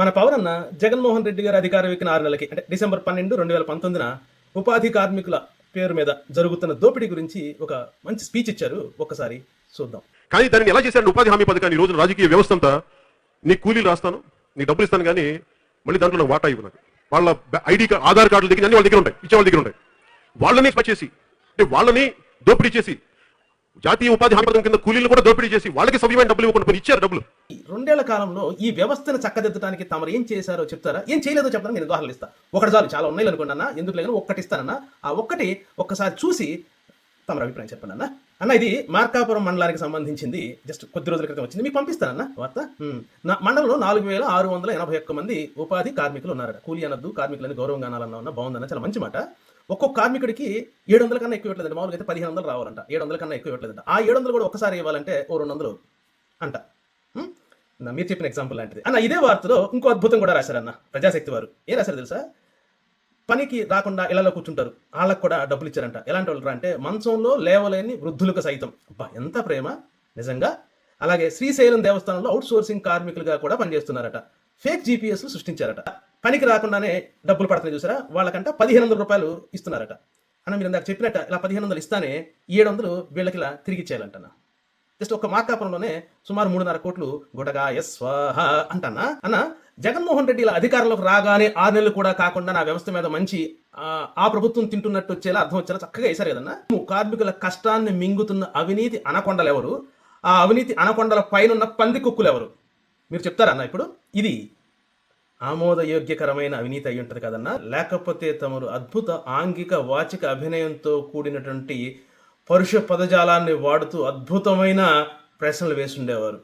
మన పవన్ అన్న జగన్మోహన్ రెడ్డి గారు అధికారం ఎక్కిన 6 నెలలకి అంటే డిసెంబర్ 12, 2019న ఉపాధి కార్మికుల పేరు మీద జరుగుతున్న దోపిడీ గురించి ఒక మంచి స్పీచ్ ఇచ్చారు. ఒక్కసారి చూద్దాం. కానీ దాన్ని ఎలా చేశారు? ఉపాధి హామీ పథకాన్ని ఈ రోజున రాజకీయ వ్యవస్థ అంతా నీ కూలీలు రాస్తాను, నీ డబ్బులు ఇస్తాను, కానీ మళ్ళీ దాంట్లో నాకు వాటా ఇవ్వు. నాకు వాళ్ళ ఐడి కార్డు, ఆధార్ కార్డుల దగ్గర అన్ని వాళ్ళ దగ్గర ఉంటాయి, ఇచ్చే వాళ్ళ దగ్గర ఉంటాయి. వాళ్ళని చేసి అంటే వాళ్ళని దోపిడీ చేసి జాతీయ ఉపాధి హామీ పథకం కింద కూలీలు కూడా దోపిడీ చేసి వాళ్ళకి సవ్యమైన డబ్బులు ఇవ్వకుండా ఇచ్చారు డబ్బులు. 2 ఏళ్ల కాలంలో ఈ వ్యవస్థను చక్కదిద్దడానికి తమరు ఏం చేశారో చెప్తారా? ఏం చేయలేదో చెప్తాను. నేను ఉదాహరణలు ఇస్తా. ఒకటి చాలు, చాలా ఉన్నాయి అనుకోండి అన్న, ఎందుకు లేదని ఒక్కటి ఇస్తానన్నా. ఆ ఒక్కటి ఒక్కసారి చూసి తమరు అభిప్రాయం చెప్పండి అన్న. అన్న, ఇది మార్కాపురం మండలానికి సంబంధించింది. జస్ట్ కొద్ది రోజుల క్రితం వచ్చింది, మీకు పంపిస్తానన్న వార్త. నా మండలంలో 4681 మంది ఉపాధి కార్మికులు ఉన్నారట. కూలీ అనద్దు, కార్మికులని గౌరవంగా అనాలన్నా బాగుందన్న, చాలా మంచి మాట. ఒక్కొక్క కార్మికుడికి 700 కన్నా ఎక్కువ ఇవ్వట్లేదండి. మామూలుగా అయితే 1500 రావాలంట, 700 కన్నా ఎక్కువ ఇవ్వట్లేదంట. ఆ 700 కూడా ఒకసారి ఇవ్వాలంటే ఓ 200 అంట. మీరు చెప్పిన ఎగ్జాంపుల్ లాంటిది అన్న. ఇదే వార్తలో ఇంకో అద్భుతం కూడా రాశారన్న ప్రజాశక్తి వారు. ఏం రాశారు తెలుసా? పనికి రాకుండా ఇళ్లలో కూర్చుంటారు, వాళ్ళకు కూడా డబ్బులు ఇచ్చారంట. ఎలాంటి వాళ్ళు అంటే మంచంలో లేవలేని వృద్ధులకు సైతం. అబ్బా, ఎంత ప్రేమ నిజంగా. అలాగే శ్రీశైలం దేవస్థానంలో అవుట్ సోర్సింగ్ కార్మికులుగా కూడా పనిచేస్తున్నారట. ఫేక్ జీపీఎస్లు సృష్టించారట. పనికి రాకుండానే డబ్బులు పడుతున్నాయి చూసారా, వాళ్ళకంట 1500 రూపాయలు ఇస్తున్నారట. అన్న, మీరు ఇందాక చెప్పినట్ట ఇలా 1500 ఇస్తానే 700 వీళ్ళకి ఇలా తిరిగి ఇచ్చేయాలంటన్నా. జస్ట్ ఒక మార్కాపురంలోనే సుమారు 3.5 కోట్లు గుటగా స్వాహ అంటన్నా. అన్న, జగన్మోహన్ రెడ్డి ఇలా అధికారంలోకి రాగానే 6 నెలలు కూడా కాకుండా నా వ్యవస్థ మీద మంచి ఆ ప్రభుత్వం తింటున్నట్టు వచ్చేలా, అర్థం వచ్చేలా చక్కగా వేశారు కదన్నా. కార్మికుల కష్టాన్ని మింగుతున్న అవినీతి అనకొండలు ఎవరు? ఆ అవినీతి అనకొండల పైన ఉన్న పంది కుక్కులు ఎవరు? మీరు చెప్తారన్న. ఇప్పుడు ఇది ఆమోదయోగ్యకరమైన అవినీతి అయి ఉంటుంది కదన్నా. లేకపోతే తమరు అద్భుత ఆంగిక వాచిక అభినయంతో కూడినటువంటి పరుష పదజాలాన్ని వాడుతూ అద్భుతమైన ప్రశ్నలు వేసుండేవారు.